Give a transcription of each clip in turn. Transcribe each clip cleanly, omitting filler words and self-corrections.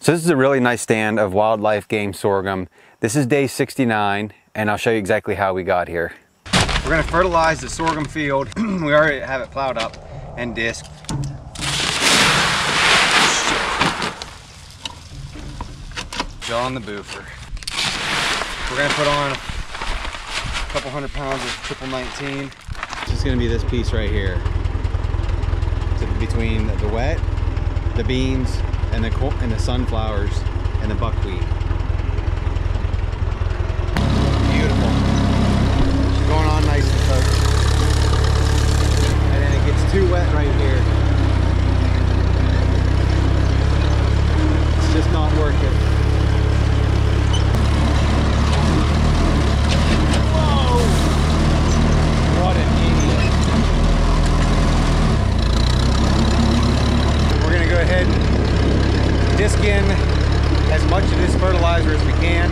So this is a really nice stand of wildlife game sorghum. This is day 69, and I'll show you exactly how we got here. We're gonna fertilize the sorghum field. We already have it plowed up and disked. Jaw on the boofer. We're gonna put on a couple 100 pounds of triple 19. This is gonna be this piece right here. So between the wet, the beans, and the sunflowers and the buckwheat. Beautiful. She's going on nicely, folks. And then it gets too wet right here. It's just not worth it. Whoa! What an idiot. We're gonna go ahead and disc in as much of this fertilizer as we can.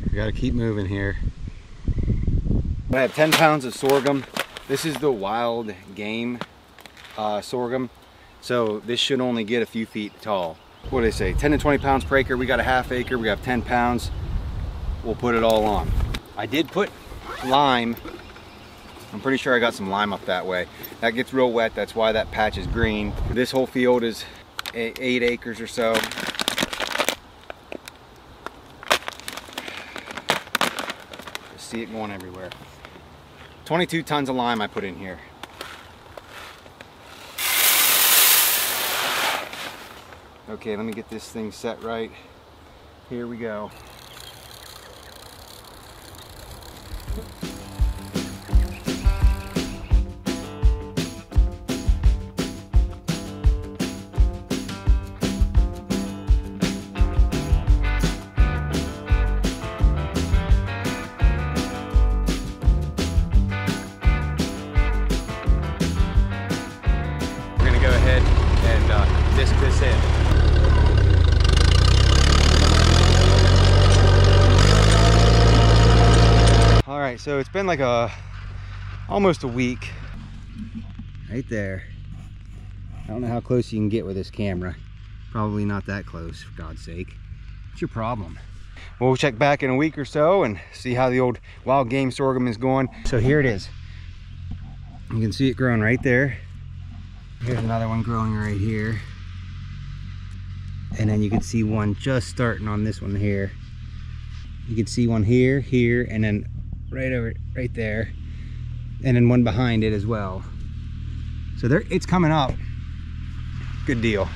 We gotta keep moving here. I have 10 pounds of sorghum. This is the wild game sorghum. So this should only get a few feet tall. What do they say? 10 to 20 pounds per acre. We got a half acre, we have 10 pounds. We'll put it all on. I did put lime. I'm pretty sure I got some lime up that way. That gets real wet, that's why that patch is green. This whole field is 8 acres or so. See it going everywhere. 22 tons of lime I put in here. Okay, let me get this thing set right. Here we go. Go ahead and disc this in. All right, so it's been like almost a week. Right there. I don't know how close you can get with this camera. Probably not that close, for God's sake. What's your problem? We'll check back in a week or so and see how the old wild game sorghum is going. So here it is. You can see it growing right there. Here's another one growing right here. And then you can see one just starting on this one here. You can see one here, here, and then right there. And then one behind it as well. So it's coming up. Good deal.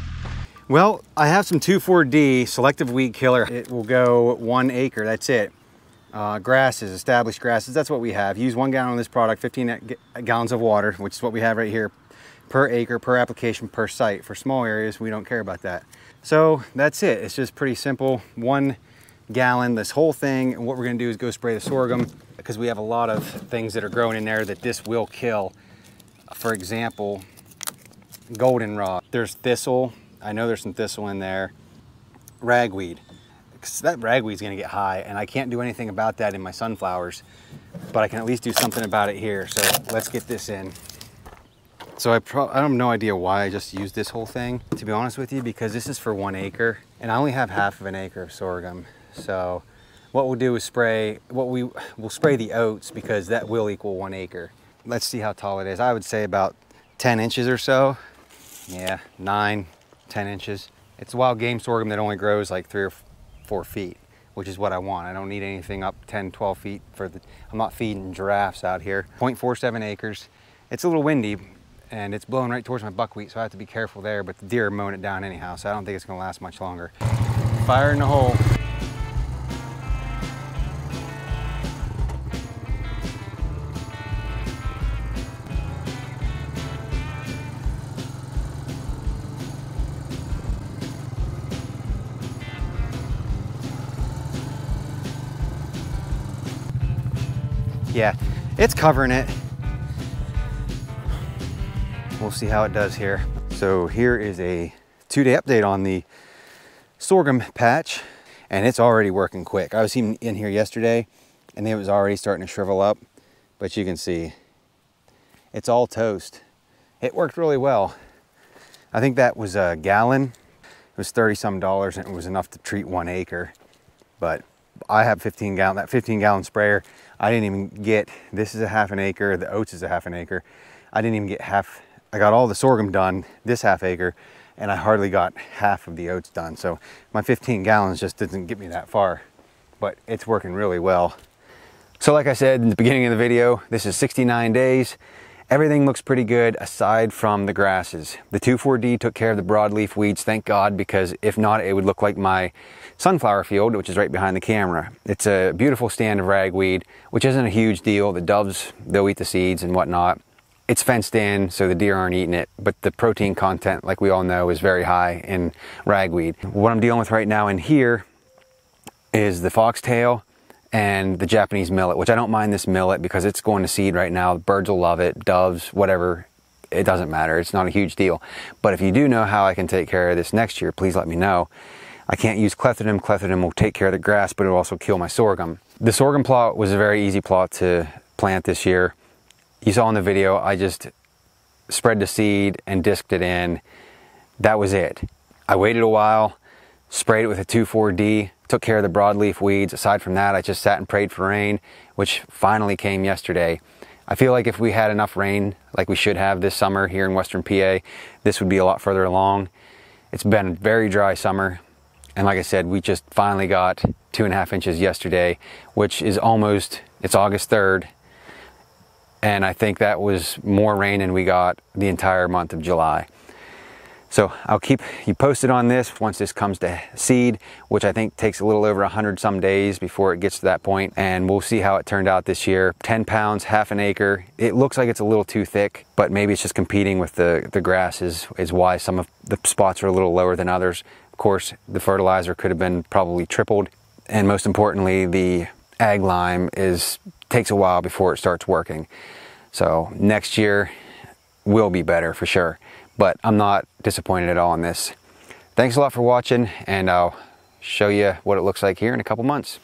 Well, I have some 2,4-D selective weed killer. It will go 1 acre, that's it. Grasses, established grasses, that's what we have. Use 1 gallon of this product, 15 gallons of water, which is what we have right here. Per acre, per application, per site. For small areas, we don't care about that. So that's it. It's just pretty simple. 1 gallon, this whole thing. And what we're gonna do is go spray the sorghum because we have a lot of things that are growing in there that this will kill. For example, goldenrod. There's thistle. I know there's some thistle in there. Ragweed. Because that ragweed's gonna get high and I can't do anything about that in my sunflowers, but I can at least do something about it here. So let's get this in. So I have no idea why I just used this whole thing, to be honest with you, because this is for 1 acre and I only have half of an acre of sorghum. So what we'll do is we'll spray the oats because that will equal 1 acre. Let's see how tall it is. I would say about 10 inches or so. Yeah, 9, 10 inches. It's wild game sorghum that only grows like 3 or 4 feet, which is what I want. I don't need anything up 10, 12 feet I'm not feeding giraffes out here. 0.47 acres. It's a little windy, and it's blowing right towards my buckwheat, so I have to be careful there, but the deer are mowing it down anyhow, so I don't think it's gonna last much longer. Fire in the hole. Yeah, it's covering it. We'll see how it does here. So here is a 2-day update on the sorghum patch, and it's already working quick. I was even in here yesterday and it was already starting to shrivel up, but you can see it's all toast. It worked really well. I think that was a gallon. It was $30 some, and it was enough to treat 1 acre. But I have 15 gallon, that 15-gallon sprayer. I didn't even get, this is a half an acre, the oats is a half an acre. I didn't even get half, I got all the sorghum done, this half acre, and I hardly got half of the oats done. So my 15 gallons just didn't get me that far, but it's working really well. So like I said in the beginning of the video, this is 69 days. Everything looks pretty good aside from the grasses. The 2,4-D took care of the broadleaf weeds, thank God, because if not, it would look like my sunflower field, which is right behind the camera. It's a beautiful stand of ragweed, which isn't a huge deal. The doves, they'll eat the seeds and whatnot. It's fenced in, so the deer aren't eating it, but the protein content, like we all know, is very high in ragweed. What I'm dealing with right now in here is the foxtail and the Japanese millet, which I don't mind this millet because it's going to seed right now. Birds will love it, doves, whatever, it doesn't matter. It's not a huge deal. But if you do know how I can take care of this next year, please let me know. I can't use clethodim. Clethodim will take care of the grass, but it'll also kill my sorghum. The sorghum plot was a very easy plot to plant this year. You saw in the video, I just spread the seed and disked it in. That was it. I waited a while, sprayed it with a 2,4-D, took care of the broadleaf weeds. Aside from that, I just sat and prayed for rain, which finally came yesterday. I feel like if we had enough rain like we should have this summer here in Western PA, this would be a lot further along. It's been a very dry summer. And like I said, we just finally got 2.5 inches yesterday, which is almost, it's August 3rd. And I think that was more rain than we got the entire month of July. So I'll keep you posted on this once this comes to seed, which I think takes a little over 100 some days before it gets to that point. And we'll see how it turned out this year. 10 pounds, half an acre. It looks like it's a little too thick, but maybe it's just competing with the grass is why some of the spots are a little lower than others. Of course, the fertilizer could have been probably tripled. And most importantly, the ag lime takes a while before it starts working. So next year will be better for sure. But I'm not disappointed at all in this. Thanks a lot for watching, and I'll show you what it looks like here in a couple months.